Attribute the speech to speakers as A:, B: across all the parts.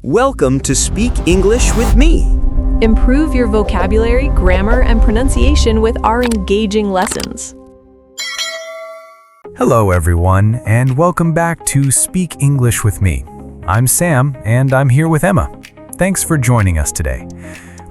A: Welcome to Speak English with me.
B: Improve your vocabulary, grammar, and pronunciation with our engaging lessons.
C: Hello everyone, and welcome back to Speak English with me. I'm Sam, and I'm here with Emma. Thanks for joining us today.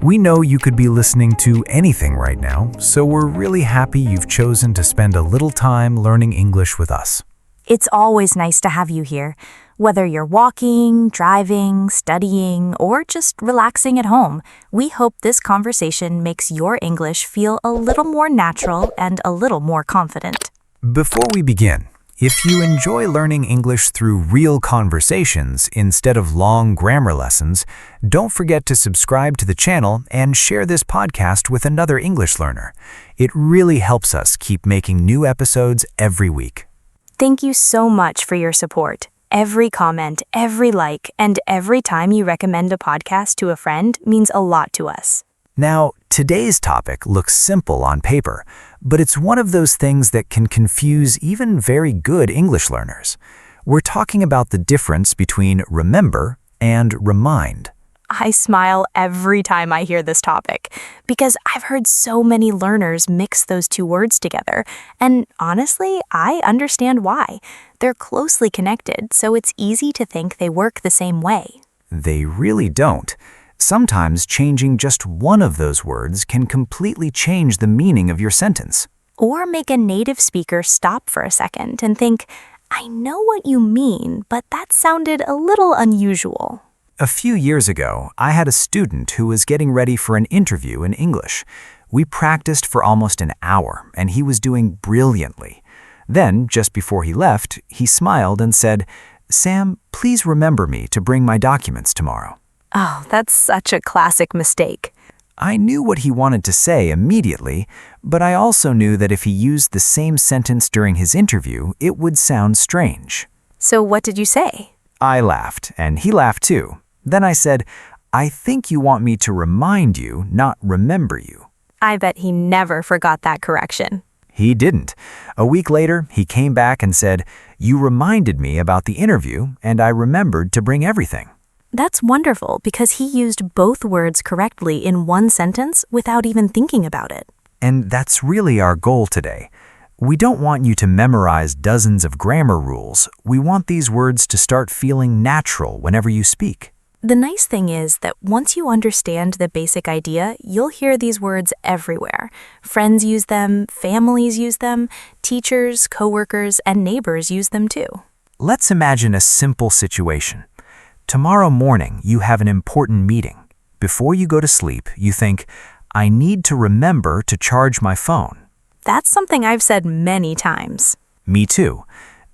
C: We know you could be listening to anything right now, so we're really happy you've chosen to spend a little time learning English with us.
D: It's always nice to have you here. Whether you're walking, driving, studying, or just relaxing at home, we hope this conversation makes your English feel a little more natural and a little more confident.
C: Before we begin, if you enjoy learning English through real conversations instead of long grammar lessons, don't forget to subscribe to the channel and share this podcast with another English learner. It really helps us keep making new episodes every week.
D: Thank you so much for your support. Every comment, every like, and every time you recommend a podcast to a friend means a lot to us.
C: Now, today's topic looks simple on paper, but it's one of those things that can confuse even very good English learners. We're talking about the difference between remember and remind.
D: I smile every time I hear this topic because I've heard so many learners mix those two words together, and honestly, I understand why. They're closely connected, so it's easy to think they work the same way.
C: They really don't. Sometimes changing just one of those words can completely change the meaning of your sentence.
D: Or make a native speaker stop for a second and think, I know what you mean, but that sounded a little unusual.
C: A few years ago, I had a student who was getting ready for an interview in English. We practiced for almost an hour, and he was doing brilliantly. Then, just before he left, he smiled and said, "Sam, please remember me to bring my documents tomorrow."
D: Oh, that's such a classic mistake.
C: I knew what he wanted to say immediately, but I also knew that if he used the same sentence during his interview, it would sound strange.
D: So what did you say?
C: I laughed, and he laughed too. Then I said, "I think you want me to remind you, not remember you."
D: I bet he never forgot that correction.
C: He didn't. A week later, he came back and said, "You reminded me about the interview, and I remembered to bring everything."
D: That's wonderful because he used both words correctly in one sentence without even thinking about it.
C: And that's really our goal today. We don't want you to memorize dozens of grammar rules. We want these words to start feeling natural whenever you speak.
D: The nice thing is that once you understand the basic idea, you'll hear these words everywhere. Friends use them, families use them, teachers, coworkers, and neighbors use them too.
C: Let's imagine a simple situation. Tomorrow morning, you have an important meeting. Before you go to sleep, you think, "I need to remember to charge my phone."
D: That's something I've said many times.
C: Me too.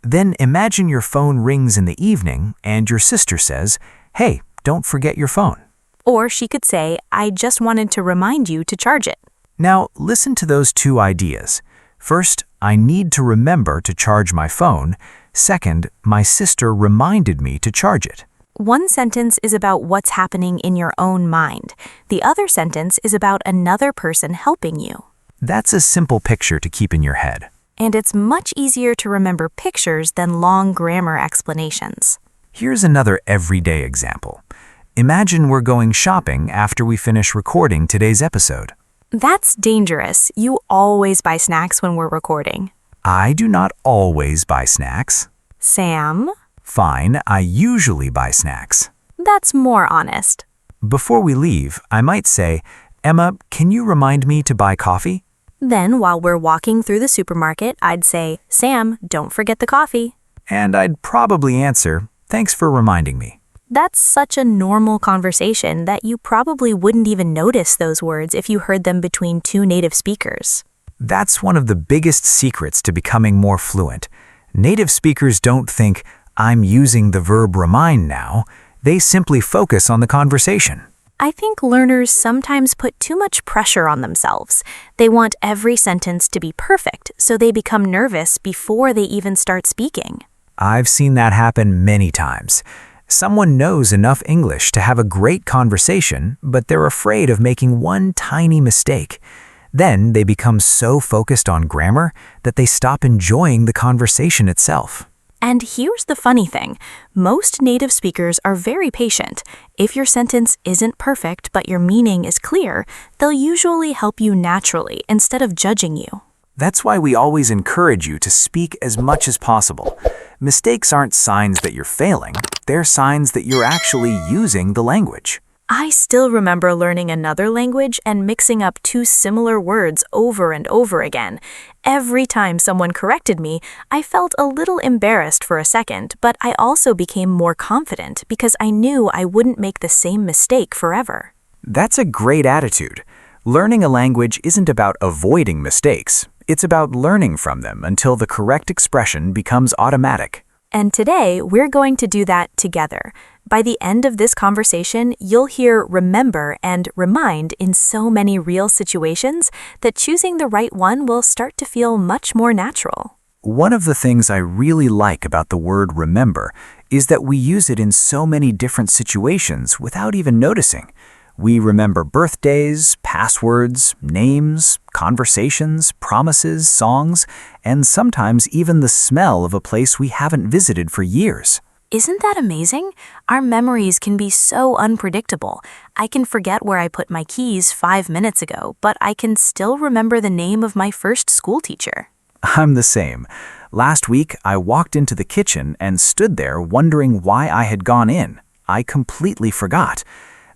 C: Then imagine your phone rings in the evening and your sister says, "Hey, don't forget your phone."
D: Or she could say, I just wanted to remind you to charge it.
C: Now, listen to those two ideas. First, I need to remember to charge my phone. Second, my sister reminded me to charge it.
D: One sentence is about what's happening in your own mind. The other sentence is about another person helping you.
C: That's a simple picture to keep in your head.
D: And it's much easier to remember pictures than long grammar explanations.
C: Here's another everyday example. Imagine we're going shopping after we finish recording today's episode.
D: That's dangerous. You always buy snacks when we're recording.
C: I do not always buy snacks.
D: Sam?
C: Fine, I usually buy snacks.
D: That's more honest.
C: Before we leave, I might say, "Emma, can you remind me to buy coffee?"
D: Then while we're walking through the supermarket, I'd say, Sam, don't forget the coffee.
C: And I'd probably answer, "Thanks for reminding me."
D: That's such a normal conversation that you probably wouldn't even notice those words if you heard them between two native speakers.
C: That's one of the biggest secrets to becoming more fluent. Native speakers don't think, "I'm using the verb remind now." They simply focus on the conversation.
D: I think learners sometimes put too much pressure on themselves. They want every sentence to be perfect, so they become nervous before they even start speaking.
C: I've seen that happen many times. Someone knows enough English to have a great conversation, but they're afraid of making one tiny mistake. Then they become so focused on grammar that they stop enjoying the conversation itself.
D: And here's the funny thing. Most native speakers are very patient. If your sentence isn't perfect but your meaning is clear, they'll usually help you naturally instead of judging you.
C: That's why we always encourage you to speak as much as possible. Mistakes aren't signs that you're failing, they're signs that you're actually using the language.
D: I still remember learning another language and mixing up two similar words over and over again. Every time someone corrected me, I felt a little embarrassed for a second, but I also became more confident because I knew I wouldn't make the same mistake forever.
C: That's a great attitude. Learning a language isn't about avoiding mistakes. It's about learning from them until the correct expression becomes automatic.
D: And today, we're going to do that together. By the end of this conversation, you'll hear remember and remind in so many real situations that choosing the right one will start to feel much more natural.
C: One of the things I really like about the word remember is that we use it in so many different situations without even noticing. We remember birthdays, passwords, names, conversations, promises, songs, and sometimes even the smell of a place we haven't visited for years.
D: Isn't that amazing? Our memories can be so unpredictable. I can forget where I put my keys 5 minutes ago, but I can still remember the name of my first school teacher.
C: I'm the same. Last week, I walked into the kitchen and stood there wondering why I had gone in. I completely forgot.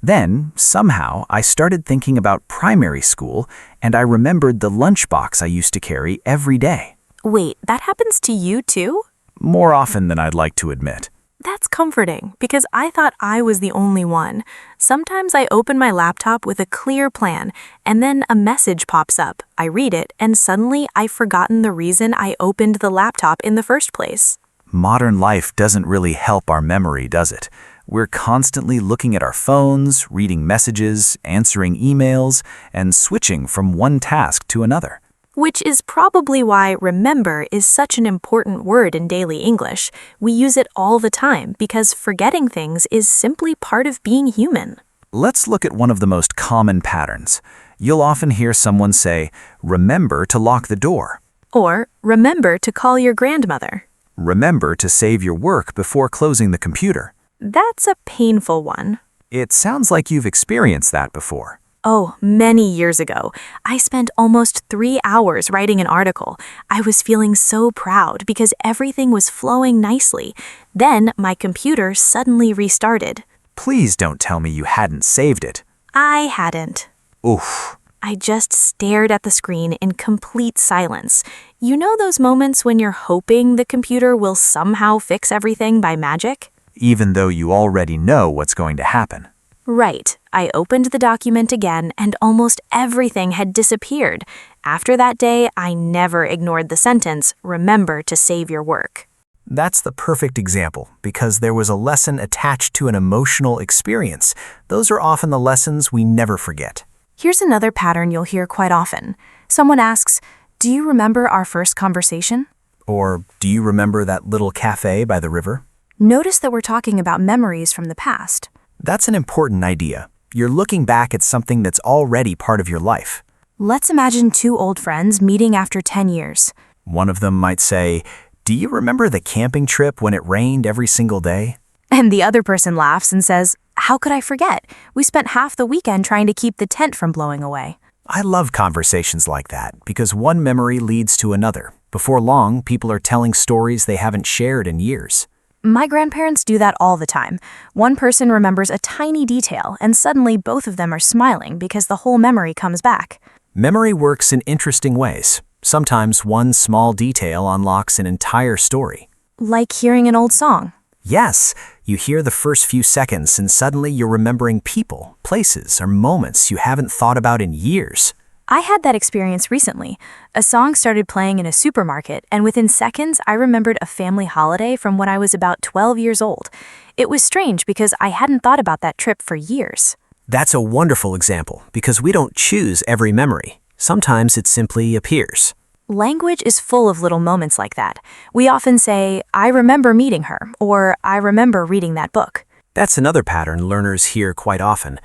C: Then, somehow, I started thinking about primary school, and I remembered the lunchbox I used to carry every day.
D: Wait, that happens to you too?
C: More often than I'd like to admit.
D: That's comforting, because I thought I was the only one. Sometimes I open my laptop with a clear plan, and then a message pops up. I read it, and suddenly I've forgotten the reason I opened the laptop in the first place.
C: Modern life doesn't really help our memory, does it? We're constantly looking at our phones, reading messages, answering emails, and switching from one task to another.
D: Which is probably why remember is such an important word in daily English. We use it all the time because forgetting things is simply part of being human.
C: Let's look at one of the most common patterns. You'll often hear someone say, "Remember to lock the door."
D: Or, remember to call your grandmother.
C: "Remember to save your work before closing the computer."
D: That's a painful one.
C: It sounds like you've experienced that before.
D: Oh, many years ago. I spent almost 3 hours writing an article. I was feeling so proud because everything was flowing nicely. Then my computer suddenly restarted.
C: Please don't tell me you hadn't saved it.
D: I hadn't.
C: Oof.
D: I just stared at the screen in complete silence. You know those moments when you're hoping the computer will somehow fix everything by magic?
C: Even though you already know what's going to happen.
D: Right. I opened the document again and almost everything had disappeared. After that day, I never ignored the sentence, "Remember to save your work."
C: That's the perfect example because there was a lesson attached to an emotional experience. Those are often the lessons we never forget.
D: Here's another pattern you'll hear quite often. Someone asks, "Do you remember our first conversation?"
C: Or, "Do you remember that little cafe by the river?"
D: Notice that we're talking about memories from the past.
C: That's an important idea. You're looking back at something that's already part of your life.
D: Let's imagine two old friends meeting after 10 years.
C: One of them might say, "Do you remember the camping trip when it rained every single day?"
D: And the other person laughs and says, "How could I forget? We spent half the weekend trying to keep the tent from blowing away."
C: I love conversations like that because one memory leads to another. Before long, people are telling stories they haven't shared in years.
D: My grandparents do that all the time. One person remembers a tiny detail, and suddenly both of them are smiling because the whole memory comes back.
C: Memory works in interesting ways. Sometimes one small detail unlocks an entire story.
D: Like hearing an old song.
C: Yes, you hear the first few seconds and suddenly you're remembering people, places, or moments you haven't thought about in years.
D: I had that experience recently. A song started playing in a supermarket, and within seconds, I remembered a family holiday from when I was about 12 years old. It was strange because I hadn't thought about that trip for years.
C: That's a wonderful example because we don't choose every memory. Sometimes it simply appears.
D: Language is full of little moments like that. We often say, "I remember meeting her," or "I remember reading that book."
C: That's another pattern learners hear quite often.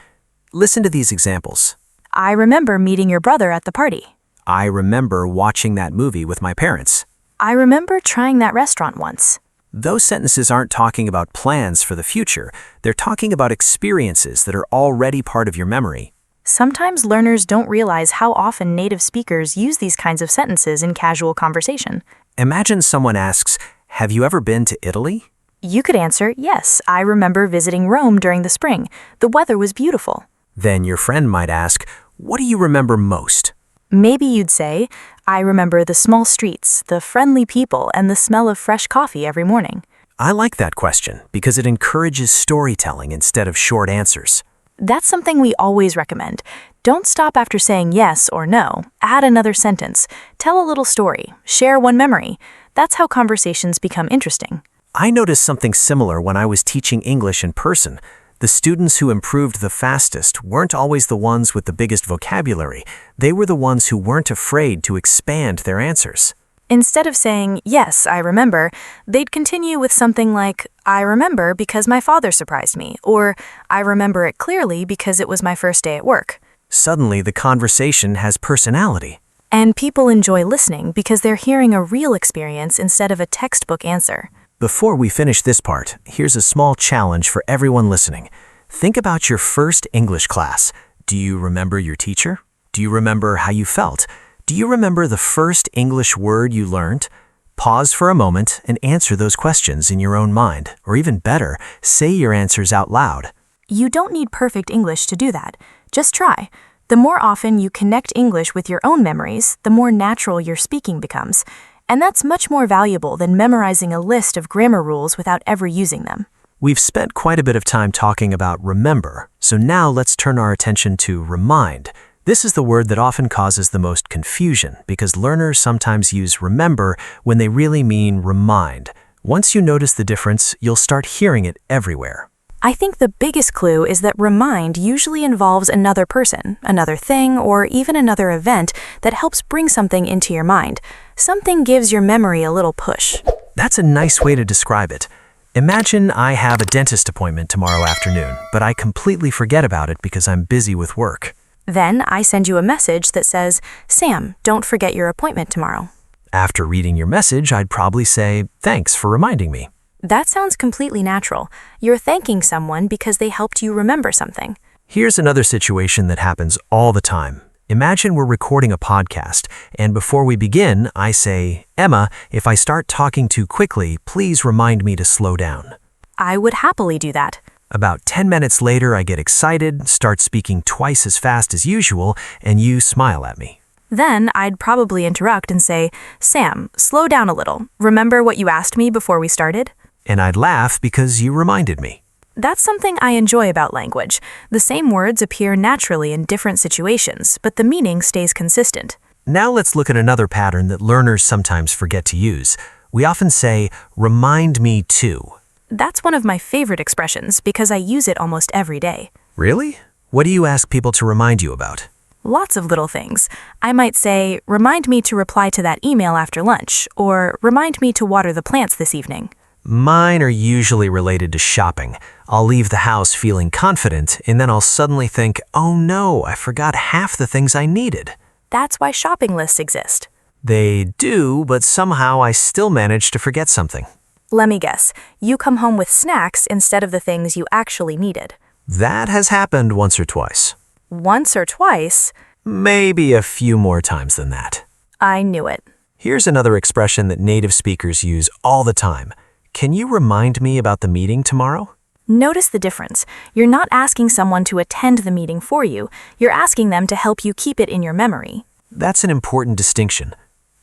C: Listen to these examples.
D: "I remember meeting your brother at the party."
C: I remember watching that movie with my parents.
D: "I remember trying that restaurant once."
C: Those sentences aren't talking about plans for the future. They're talking about experiences that are already part of your memory.
D: Sometimes learners don't realize how often native speakers use these kinds of sentences in casual conversation.
C: Imagine someone asks, "Have you ever been to Italy?"
D: You could answer, yes, I remember visiting Rome during the spring. The weather was beautiful.
C: Then your friend might ask, "What do you remember most?"
D: Maybe you'd say, I remember the small streets, the friendly people, and the smell of fresh coffee every morning.
C: I like that question because it encourages storytelling instead of short answers.
D: That's something we always recommend. Don't stop after saying yes or no. Add another sentence. Tell a little story. Share one memory. That's how conversations become interesting.
C: I noticed something similar when I was teaching English in person. The students who improved the fastest weren't always the ones with the biggest vocabulary. They were the ones who weren't afraid to expand their answers.
D: Instead of saying, yes, I remember, they'd continue with something like, I remember because my father surprised me, or I remember it clearly because it was my first day at work.
C: Suddenly, the conversation has personality.
D: And people enjoy listening because they're hearing a real experience instead of a textbook answer.
C: Before we finish this part, here's a small challenge for everyone listening. Think about your first English class. Do you remember your teacher? Do you remember how you felt? Do you remember the first English word you learned? Pause for a moment and answer those questions in your own mind, or even better, say your answers out loud.
D: You don't need perfect English to do that. Just try. The more often you connect English with your own memories, the more natural your speaking becomes. And that's much more valuable than memorizing a list of grammar rules without ever using them.
C: We've spent quite a bit of time talking about remember, so now let's turn our attention to remind. This is the word that often causes the most confusion because learners sometimes use remember when they really mean remind. Once you notice the difference, you'll start hearing it everywhere.
D: I think the biggest clue is that remind usually involves another person, another thing, or even another event that helps bring something into your mind. Something gives your memory a little push.
C: That's a nice way to describe it. Imagine I have a dentist appointment tomorrow afternoon, but I completely forget about it because I'm busy with work.
D: Then I send you a message that says, Sam, don't forget your appointment tomorrow.
C: After reading your message, I'd probably say, thanks for reminding me.
D: That sounds completely natural. You're thanking someone because they helped you remember something.
C: Here's another situation that happens all the time. Imagine we're recording a podcast, and before we begin, I say, Emma, if I start talking too quickly, please remind me to slow down.
D: I would happily do that.
C: About 10 minutes later, I get excited, start speaking twice as fast as usual, and you smile at me.
D: Then I'd probably interrupt and say, Sam, slow down a little. Remember what you asked me before we started?
C: And I'd laugh because you reminded me.
D: That's something I enjoy about language. The same words appear naturally in different situations, but the meaning stays consistent.
C: Now let's look at another pattern that learners sometimes forget to use. We often say, remind me to.
D: That's one of my favorite expressions because I use it almost every day.
C: Really? What do you ask people to remind you about?
D: Lots of little things. I might say, remind me to reply to that email after lunch, or remind me to water the plants this evening.
C: Mine are usually related to shopping. I'll leave the house feeling confident, and then I'll suddenly think, oh no, I forgot half the things I needed.
D: That's why shopping lists exist.
C: They do, but somehow I still manage to forget something.
D: Let me guess, you come home with snacks instead of the things you actually needed.
C: That has happened once or twice.
D: Once or twice?
C: Maybe a few more times than that.
D: I knew it.
C: Here's another expression that native speakers use all the time. Can you remind me about the meeting tomorrow?
D: Notice the difference. You're not asking someone to attend the meeting for you. You're asking them to help you keep it in your memory.
C: That's an important distinction.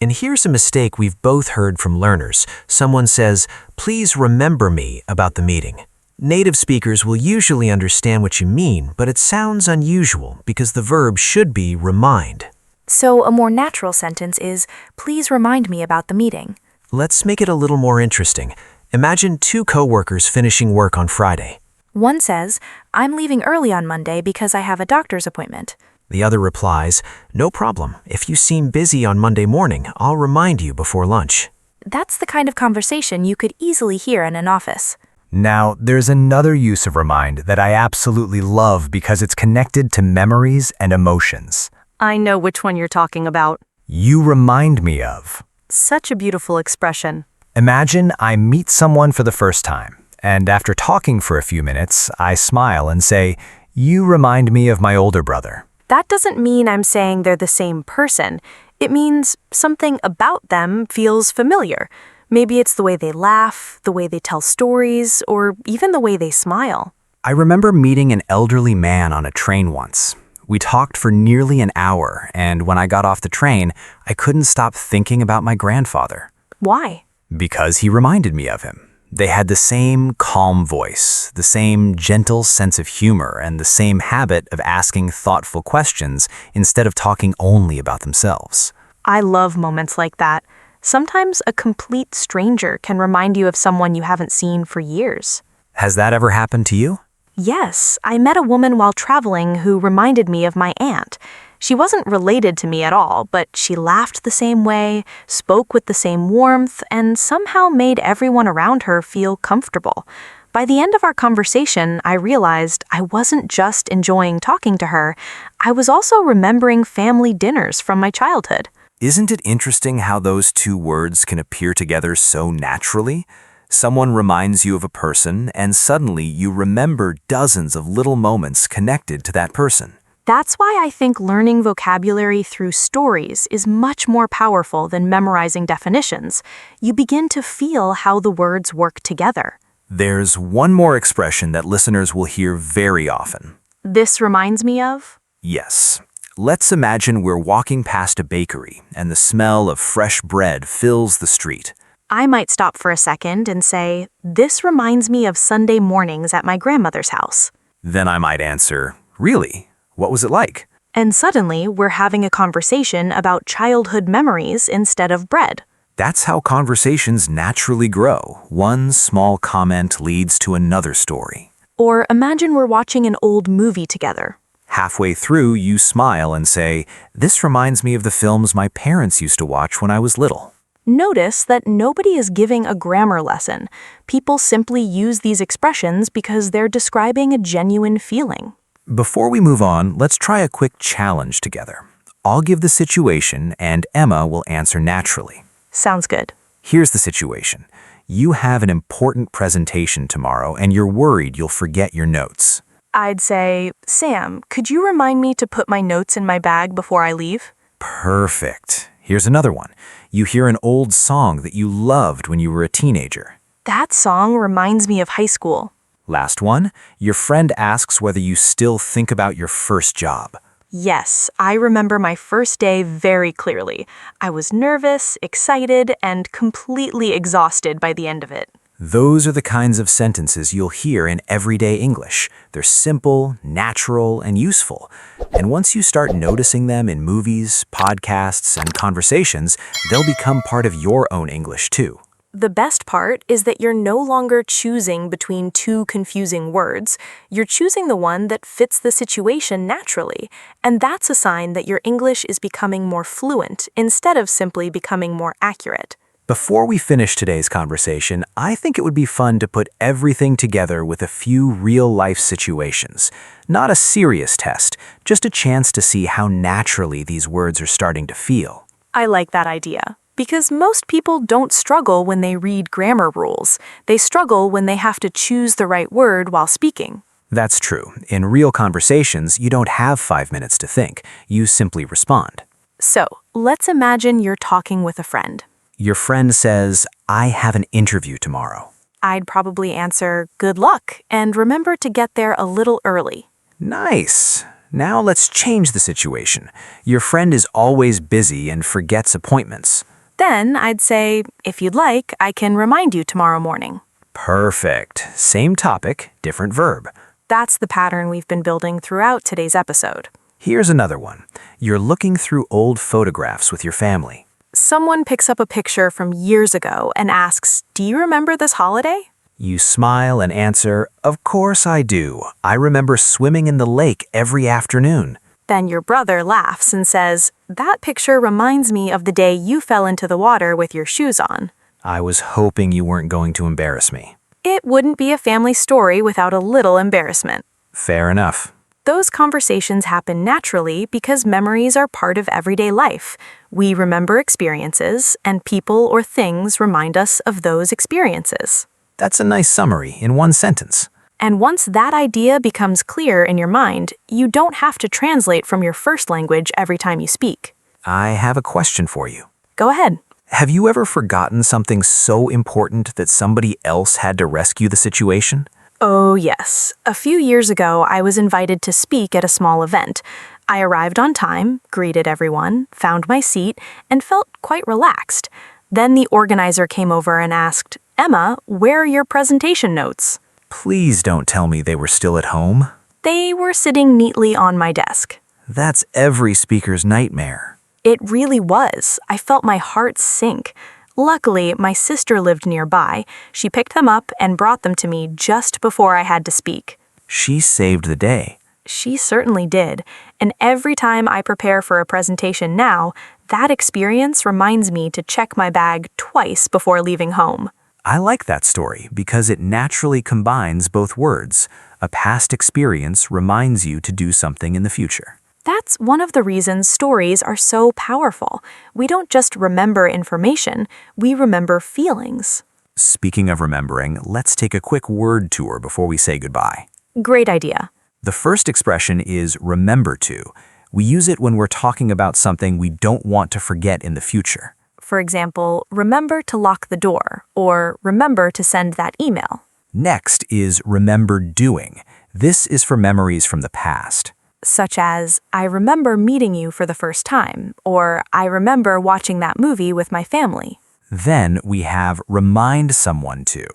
C: And here's a mistake we've both heard from learners. Someone says, please remember me about the meeting. Native speakers will usually understand what you mean, but it sounds unusual because the verb should be remind.
D: So a more natural sentence is, please remind me about the meeting.
C: Let's make it a little more interesting. Imagine two co-workers finishing work on Friday.
D: One says, I'm leaving early on Monday because I have a doctor's appointment.
C: The other replies, no problem. If you seem busy on Monday morning, I'll remind you before lunch.
D: That's the kind of conversation you could easily hear in an office.
E: Now, there's another use of remind that I absolutely love because it's connected to memories and emotions.
B: I know which one you're talking about.
E: You remind me of.
B: Such a beautiful expression.
E: Imagine I meet someone for the first time, and after talking for a few minutes, I smile and say, "You remind me of my older brother."
D: That doesn't mean I'm saying they're the same person. It means something about them feels familiar. Maybe it's the way they laugh, the way they tell stories, or even the way they smile.
C: I remember meeting an elderly man on a train once. We talked for nearly an hour, and when I got off the train, I couldn't stop thinking about my grandfather.
D: Why?
C: Because he reminded me of him. They had the same calm voice, the same gentle sense of humor, and the same habit of asking thoughtful questions instead of talking only about themselves.
D: I love moments like that. Sometimes a complete stranger can remind you of someone you haven't seen for years.
C: Has that ever happened to you?
D: Yes, I met a woman while traveling who reminded me of my aunt. She wasn't related to me at all, but she laughed the same way, spoke with the same warmth, and somehow made everyone around her feel comfortable. By the end of our conversation, I realized I wasn't just enjoying talking to her, I was also remembering family dinners from my childhood.
C: Isn't it interesting how those two words can appear together so naturally? Someone reminds you of a person, and suddenly you remember dozens of little moments connected to that person.
D: That's why I think learning vocabulary through stories is much more powerful than memorizing definitions. You begin to feel how the words work together.
C: There's one more expression that listeners will hear very often.
D: This reminds me of?
C: Yes. Let's imagine we're walking past a bakery, and the smell of fresh bread fills the street.
D: I might stop for a second and say, "This reminds me of Sunday mornings at my grandmother's house."
C: Then I might answer, "Really? What was it like?"
D: And suddenly, we're having a conversation about childhood memories instead of bread.
C: That's how conversations naturally grow. One small comment leads to another story.
D: Or imagine we're watching an old movie together.
C: Halfway through, you smile and say, "This reminds me of the films my parents used to watch when I was little."
D: Notice that nobody is giving a grammar lesson. People simply use these expressions because they're describing a genuine feeling.
C: Before we move on, let's try a quick challenge together. I'll give the situation, and Emma will answer naturally.
D: Sounds good.
C: Here's the situation. You have an important presentation tomorrow, and you're worried you'll forget your notes.
D: I'd say, "Sam, could you remind me to put my notes in my bag before I leave?"
C: Perfect. Here's another one. You hear an old song that you loved when you were a teenager.
D: That song reminds me of high school.
C: Last one. Your friend asks whether you still think about your first job.
D: Yes, I remember my first day very clearly. I was nervous, excited, and completely exhausted by the end of it.
C: Those are the kinds of sentences you'll hear in everyday English. They're simple, natural, and useful. And once you start noticing them in movies, podcasts, and conversations, they'll become part of your own English too.
D: The best part is that you're no longer choosing between two confusing words. You're choosing the one that fits the situation naturally. And that's a sign that your English is becoming more fluent instead of simply becoming more accurate.
C: Before we finish today's conversation, I think it would be fun to put everything together with a few real-life situations. Not a serious test, just a chance to see how naturally these words are starting to feel.
D: I like that idea. Because most people don't struggle when they read grammar rules. They struggle when they have to choose the right word while speaking.
C: That's true. In real conversations, you don't have 5 minutes to think. You simply respond.
D: So, let's imagine you're talking with a friend.
C: Your friend says, "I have an interview tomorrow."
D: I'd probably answer, "Good luck, and remember to get there a little early."
C: Nice. Now let's change the situation. Your friend is always busy and forgets appointments.
D: Then I'd say, "If you'd like, I can remind you tomorrow morning."
C: Perfect. Same topic, different verb.
D: That's the pattern we've been building throughout today's episode.
C: Here's another one. You're looking through old photographs with your family.
D: Someone picks up a picture from years ago and asks, "Do you remember this holiday?"
C: You smile and answer, "Of course I do. I remember swimming in the lake every afternoon."
D: Then your brother laughs and says, "That picture reminds me of the day you fell into the water with your shoes on."
C: I was hoping you weren't going to embarrass me.
D: It wouldn't be a family story without a little embarrassment.
C: Fair enough.
D: Those conversations happen naturally because memories are part of everyday life. We remember experiences, and people or things remind us of those experiences.
E: That's a nice summary in one sentence.
D: And once that idea becomes clear in your mind, you don't have to translate from your first language every time you speak.
E: I have a question for you.
D: Go ahead.
E: Have you ever forgotten something so important that somebody else had to rescue the situation?
D: Oh, yes. A few years ago, I was invited to speak at a small event. I arrived on time, greeted everyone, found my seat, and felt quite relaxed. Then the organizer came over and asked, "Emma, where are your presentation notes?"
E: Please don't tell me they were still at home.
D: They were sitting neatly on my desk.
E: That's every speaker's nightmare.
D: It really was. I felt my heart sink. Luckily, my sister lived nearby. She picked them up and brought them to me just before I had to speak.
E: She saved the day.
D: She certainly did. And every time I prepare for a presentation now, that experience reminds me to check my bag twice before leaving home.
E: I like that story because it naturally combines both words. A past experience reminds you to do something in the future.
D: That's one of the reasons stories are so powerful. We don't just remember information, we remember feelings.
E: Speaking of remembering, let's take a quick word tour before we say goodbye.
D: Great idea.
E: The first expression is remember to. We use it when we're talking about something we don't want to forget in the future.
D: For example, remember to lock the door, or remember to send that email.
E: Next is remember doing. This is for memories from the past.
D: Such as, I remember meeting you for the first time, or I remember watching that movie with my family.
E: Then we have remind someone to.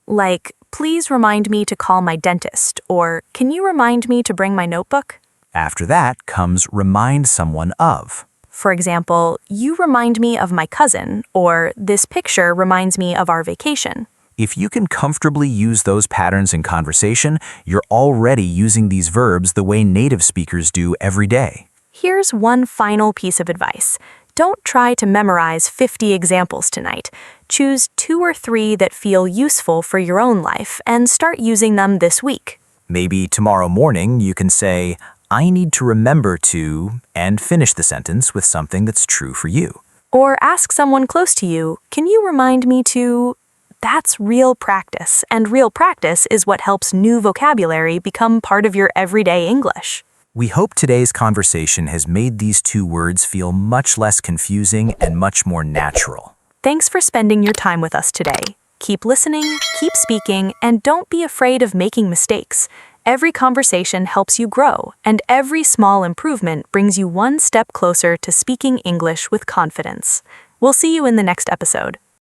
D: Like, please remind me to call my dentist, or can you remind me to bring my notebook?
E: After that comes remind someone of.
D: For example, you remind me of my cousin, or this picture reminds me of our vacation.
E: If you can comfortably use those patterns in conversation, you're already using these verbs the way native speakers do every day.
D: Here's one final piece of advice. Don't try to memorize 50 examples tonight. Choose 2 or 3 that feel useful for your own life and start using them this week.
E: Maybe tomorrow morning you can say, I need to remember to, and finish the sentence with something that's true for you.
D: Or ask someone close to you, can you remind me to... That's real practice, and real practice is what helps new vocabulary become part of your everyday English.
E: We hope today's conversation has made these 2 words feel much less confusing and much more natural.
D: Thanks for spending your time with us today. Keep listening, keep speaking, and don't be afraid of making mistakes. Every conversation helps you grow, and every small improvement brings you one step closer to speaking English with confidence. We'll see you in the next episode.